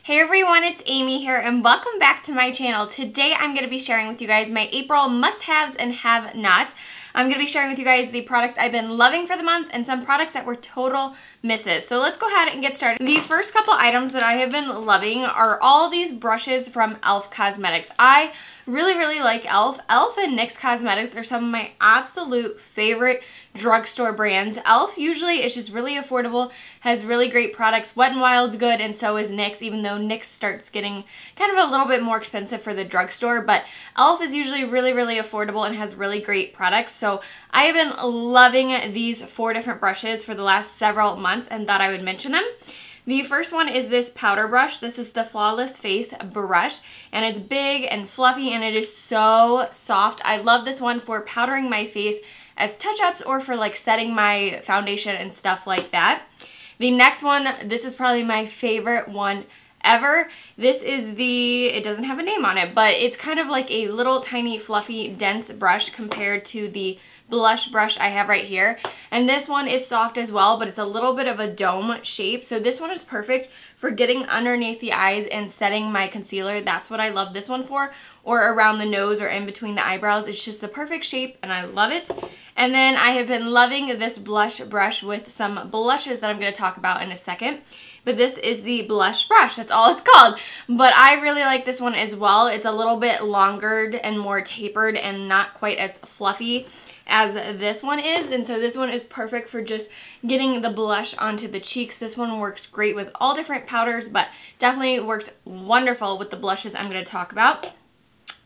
Hey everyone, it's Amy here and welcome back to my channel. Today I'm going to be sharing with you guys my April must-haves and have-nots. I'm going to be sharing with you guys the products I've been loving for the month and some products that were total misses. So let's go ahead and get started. The first couple items that I have been loving are all these brushes from e.l.f. Cosmetics. I really like e.l.f. e.l.f. and NYX Cosmetics are some of my absolute favorite drugstore brands. e.l.f. usually is just really affordable, has really great products. Wet n Wild's good, and so is NYX, even though NYX starts getting kind of a little bit more expensive for the drugstore, but e.l.f. is usually really affordable and has really great products. So I have been loving these 4 different brushes for the last several months and thought I would mention them. The first one is this powder brush. This is the Flawless Face brush, and it's big and fluffy and it is so soft. I love this one for powdering my face as touch-ups or for like setting my foundation and stuff like that. The next one, this is probably my favorite one ever. This is the, it doesn't have a name on it, but it's kind of like a little tiny fluffy dense brush compared to the blush brush I have right here. And this one is soft as well, but it's a little bit of a dome shape. So this one is perfect for getting underneath the eyes and setting my concealer. That's what I love this one for, or around the nose or in between the eyebrows. It's just the perfect shape and I love it. And then I have been loving this blush brush with some blushes that I'm going to talk about in a second. But this is the blush brush. That's all it's called. But I really like this one as well. It's a little bit longer and more tapered and not quite as fluffy as this one is, and so this one is perfect for just getting the blush onto the cheeks. This one works great with all different powders, but definitely works wonderful with the blushes I'm going to talk about.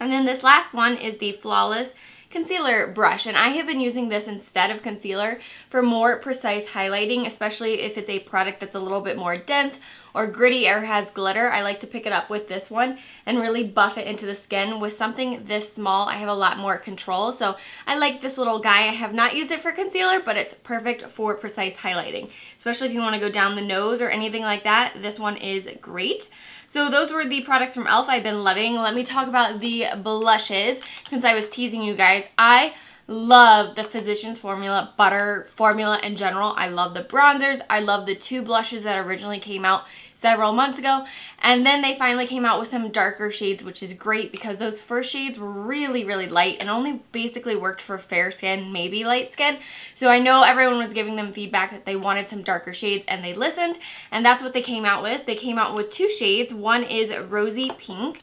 And then this last one is the Flawless Concealer brush, and I have been using this instead of concealer for more precise highlighting, especially if it's a product that's a little bit more dense or gritty or has glitter. I like to pick it up with this one and really buff it into the skin. With something this small, I have a lot more control, so I like this little guy. I have not used it for concealer, but it's perfect for precise highlighting, especially if you want to go down the nose or anything like that. This one is great. So those were the products from e.l.f. I've been loving. Let me talk about the blushes. Since I was teasing you guys, I love the Physicians Formula Butter Formula in general. I love the bronzers. I love the 2 blushes that originally came out several months ago, and then they finally came out with some darker shades, which is great because those first shades were really light and only basically worked for fair skin, maybe light skin. So I know everyone was giving them feedback that they wanted some darker shades, and they listened, and that's what they came out with. They came out with 2 shades. One is Rosy Pink.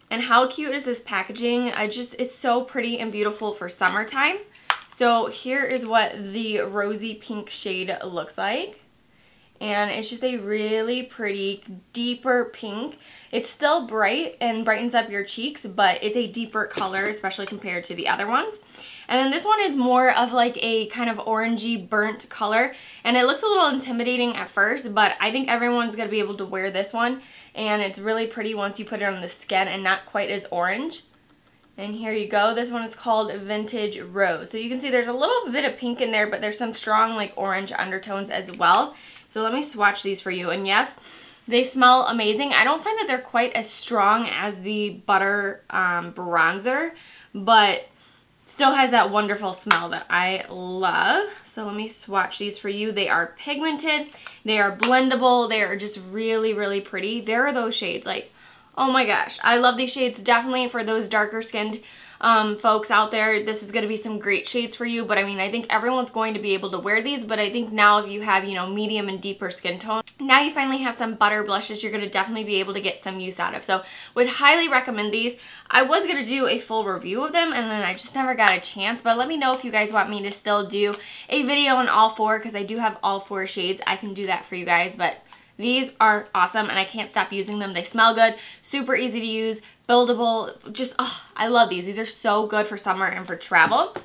And how cute is this packaging? It's so pretty and beautiful for summertime. So here is what the Rosy Pink shade looks like. And it's just a really pretty, deeper pink. It's still bright and brightens up your cheeks, but it's a deeper color, especially compared to the other ones. And then this one is more of like a kind of orangey burnt color, and it looks a little intimidating at first, but I think everyone's going to be able to wear this one, and it's really pretty once you put it on the skin and not quite as orange. And here you go. This one is called Vintage Rose. So you can see there's a little bit of pink in there, but there's some strong like orange undertones as well. So let me swatch these for you. And yes, they smell amazing. I don't find that they're quite as strong as the Butter bronzer, but still has that wonderful smell that I love. So let me swatch these for you. They are pigmented. They are blendable. They are just really pretty. There are those shades. Like, oh my gosh, I love these shades. Definitely for those darker skinned folks out there, this is going to be some great shades for you. But I mean, I think everyone's going to be able to wear these, but I think now if you have, you know, medium and deeper skin tone, now you finally have some butter blushes you're going to definitely be able to get some use out of. So would highly recommend these. I was going to do a full review of them, and then I just never got a chance, but let me know if you guys want me to still do a video on all 4, because I do have all 4 shades. I can do that for you guys, but these are awesome and I can't stop using them. They smell good, super easy to use, buildable, just, oh, I love these. These are so good for summer and for travel.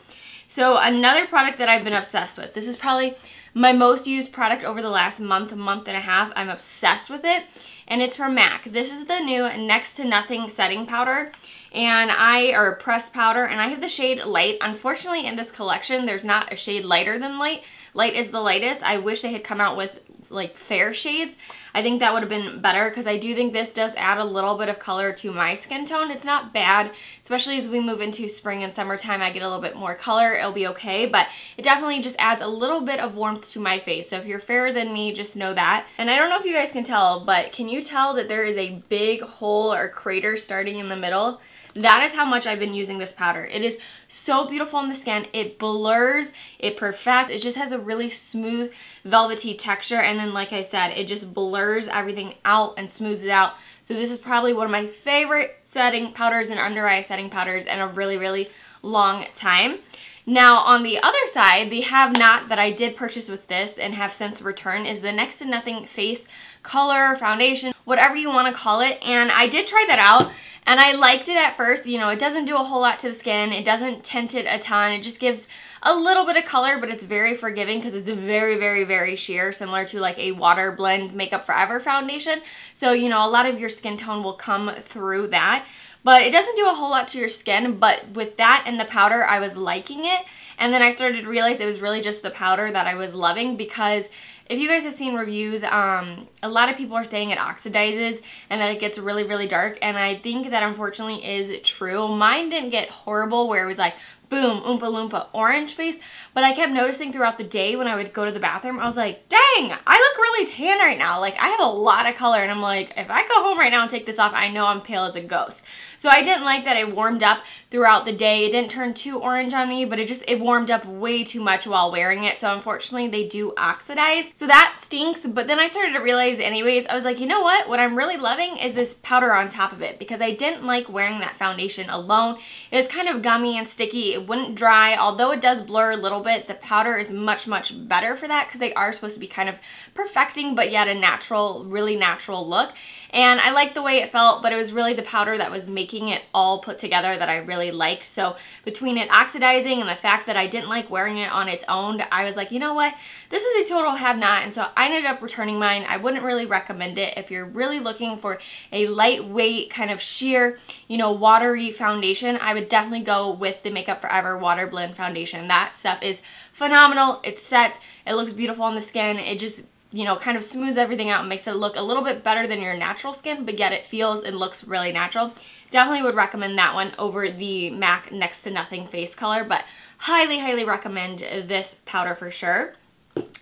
So another product that I've been obsessed with, this is probably my most used product over the last month and a half. I'm obsessed with it, and it's from MAC. This is the new Next to Nothing setting powder, or pressed powder, and I have the shade Light. Unfortunately, in this collection, there's not a shade lighter than Light. Light is the lightest. I wish they had come out with like fair shades, I think that would have been better, because I do think this does add a little bit of color to my skin tone. It's not bad, especially as we move into spring and summertime. I get a little bit more color, it'll be okay, but it definitely just adds a little bit of warmth to my face. So if you're fairer than me, just know that. And I don't know if you guys can tell, but can you tell that there is a big hole or crater starting in the middle? That is how much I've been using this powder. It is so beautiful on the skin. It blurs, it perfects, it just has a really smooth velvety texture, and then like I said, it just blurs everything out and smooths it out. So this is probably one of my favorite setting powders and under eye setting powders in a really, really long time. Now on the other side, the Have Not that I did purchase with this and have since returned is the Next to Nothing Face Color Foundation, whatever you want to call it. And I did try that out and I liked it at first. You know, it doesn't do a whole lot to the skin. It doesn't tint it a ton. It just gives a little bit of color, but it's very forgiving because it's very, very, very sheer, similar to like a water blend Makeup Forever foundation. So, you know, a lot of your skin tone will come through that. But it doesn't do a whole lot to your skin, but with that and the powder, I was liking it. And then I started to realize it was really just the powder that I was loving, because if you guys have seen reviews, a lot of people are saying it oxidizes and that it gets really, really dark. And I think that unfortunately is true. Mine didn't get horrible where it was like, boom, Oompa Loompa orange face, but I kept noticing throughout the day when I would go to the bathroom, I was like, dang, I look really tan right now. Like, I have a lot of color, and I'm like, if I go home right now and take this off, I know I'm pale as a ghost. So I didn't like that it warmed up throughout the day. It didn't turn too orange on me, but it warmed up way too much while wearing it. So unfortunately, they do oxidize. So that stinks, but then I started to realize anyways, I was like, you know what? What I'm really loving is this powder on top of it, because I didn't like wearing that foundation alone. It was kind of gummy and sticky. It wouldn't dry. Although it does blur a little bit, the powder is much, much better for that, because they are supposed to be kind of perfecting, but yet a natural, really natural look. And I liked the way it felt, but it was really the powder that was making it all put together that I really liked. So between it oxidizing and the fact that I didn't like wearing it on its own, I was like, you know what? This is a total have not. And so I ended up returning mine. I wouldn't really recommend it if you're really looking for a lightweight kind of sheer, you know, watery foundation. I would definitely go with the Makeup Forever Water Blend Foundation. That stuff is phenomenal. It sets, it looks beautiful on the skin. It just, you know, kind of smooths everything out and makes it look a little bit better than your natural skin, but yet it feels and looks really natural. Definitely would recommend that one over the MAC Next to Nothing Face Color, but highly, highly recommend this powder for sure.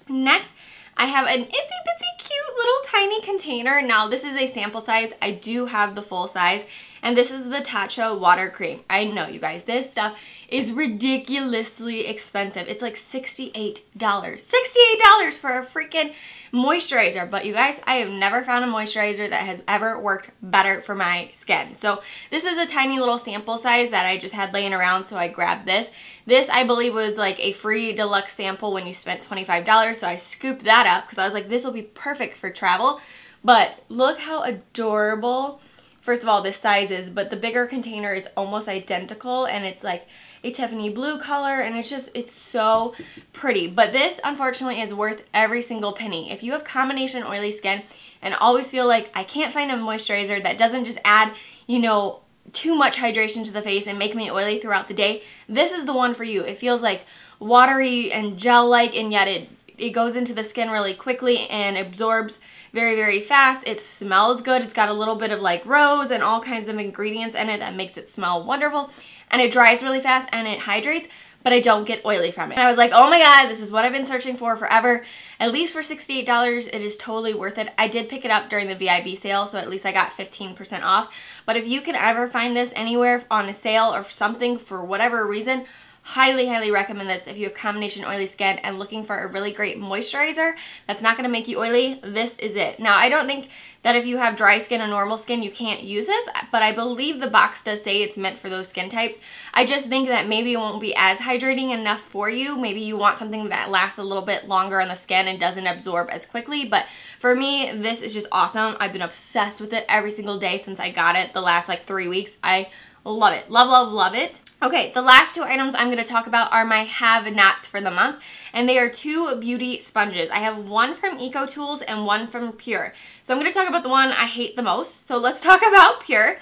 Next, I have an itsy bitsy cute little tiny container. Now this is a sample size. I do have the full size, and this is the Tatcha water cream. I know, you guys, this stuff is ridiculously expensive. It's like $68. $68 for a freaking moisturizer. But you guys, I have never found a moisturizer that has ever worked better for my skin. So this is a tiny little sample size that I just had laying around, so I grabbed this. This, I believe, was like a free deluxe sample when you spent $25, so I scooped that up because I was like, this will be perfect for travel. But look how adorable, first of all, this size is, but the bigger container is almost identical, and it's like a Tiffany blue color, and it's so pretty. But this, unfortunately, is worth every single penny. If you have combination oily skin and always feel like I can't find a moisturizer that doesn't just add, you know, too much hydration to the face and make me oily throughout the day, this is the one for you. It feels like watery and gel-like, and yet it goes into the skin really quickly and absorbs very, very fast. It smells good. It's got a little bit of like rose and all kinds of ingredients in it that makes it smell wonderful. And it dries really fast and it hydrates, but I don't get oily from it. And I was like, oh my god, this is what I've been searching for forever. At least for $68, it is totally worth it. I did pick it up during the VIB sale, so at least I got 15% off. But if you can ever find this anywhere on a sale or something for whatever reason, highly, highly recommend this. If you have combination oily skin and looking for a really great moisturizer that's not going to make you oily, this is it. Now, I don't think that if you have dry skin or normal skin, you can't use this, but I believe the box does say it's meant for those skin types. I just think that maybe it won't be as hydrating enough for you. Maybe you want something that lasts a little bit longer on the skin and doesn't absorb as quickly, but for me, this is just awesome. I've been obsessed with it every single day since I got it the last like 3 weeks. I love it. Love, love, love it. Okay, the last two items I'm going to talk about are my have nots for the month, and they are two beauty sponges. I have one from EcoTools and one from PUR. So I'm going to talk about the one I hate the most. So let's talk about PUR.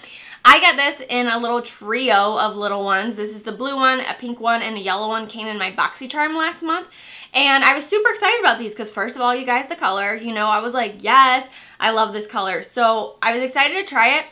I got this in a little trio of little ones. This is the blue one, a pink one, and a yellow one came in my BoxyCharm last month. And I was super excited about these because first of all, you guys, the color, you know, I was like, yes, I love this color. So I was excited to try it,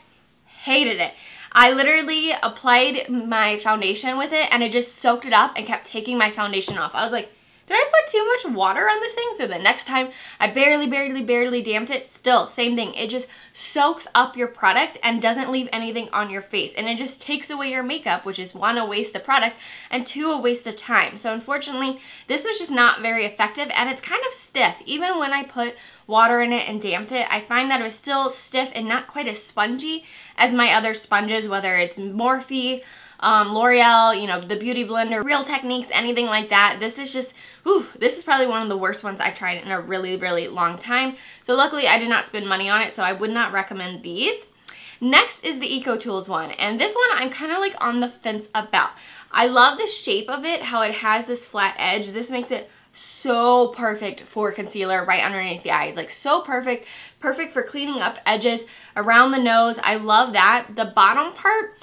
hated it. I literally applied my foundation with it and it just soaked it up and kept taking my foundation off. I was like, did I put too much water on this thing? So the next time I barely damped it, still, same thing. It just soaks up your product and doesn't leave anything on your face. And it just takes away your makeup, which is one, a waste of product, and two, a waste of time. So unfortunately, this was just not very effective and it's kind of stiff. Even when I put water in it and damped it, I find that it was still stiff and not quite as spongy as my other sponges, whether it's Morphe, L'Oreal, you know, the Beauty Blender, Real Techniques, anything like that. This is just, whew, this is probably one of the worst ones I've tried in a really long time. So luckily I did not spend money on it, so I would not recommend these. Next is the Eco Tools one, and this one I'm kind of like on the fence about. I love the shape of it, how it has this flat edge. This makes it so perfect for concealer right underneath the eyes. Like so perfect for cleaning up edges around the nose. I love that. The bottom part,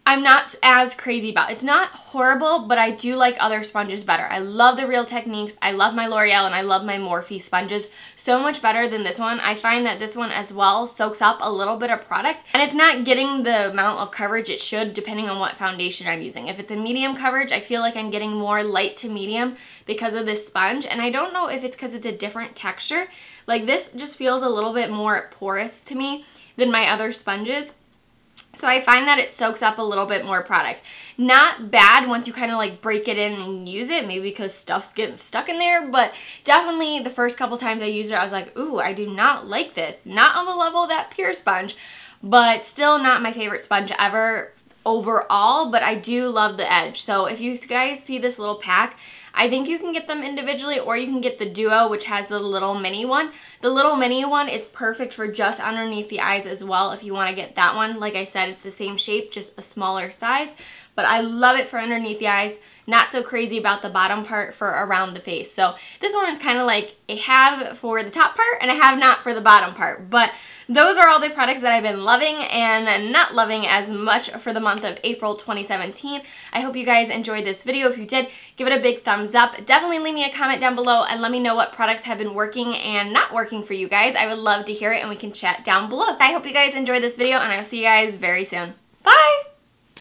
I'm not as crazy about. It's not horrible, but I do like other sponges better. I love the Real Techniques, I love my L'Oreal, and I love my Morphe sponges so much better than this one. I find that this one as well soaks up a little bit of product, and it's not getting the amount of coverage it should depending on what foundation I'm using. If it's a medium coverage, I feel like I'm getting more light to medium because of this sponge, and I don't know if it's because it's a different texture. Like this just feels a little bit more porous to me than my other sponges. So I find that it soaks up a little bit more product. Not bad once you kind of like break it in and use it, maybe because stuff's getting stuck in there, but definitely the first couple times I used it, I was like, ooh, I do not like this. Not on the level of that PUR sponge, but still not my favorite sponge ever overall, but I do love the edge. So if you guys see this little pack, I think you can get them individually or you can get the duo, which has the little mini one. The little mini one is perfect for just underneath the eyes as well if you want to get that one. Like I said, it's the same shape, just a smaller size, but I love it for underneath the eyes. Not so crazy about the bottom part for around the face. So this one is kind of like a have for the top part and a have not for the bottom part. But those are all the products that I've been loving and not loving as much for the month of April 2017. I hope you guys enjoyed this video. If you did, give it a big thumbs up. Definitely leave me a comment down below and let me know what products have been working and not working for you guys. I would love to hear it and we can chat down below. So I hope you guys enjoyed this video and I will see you guys very soon. Bye!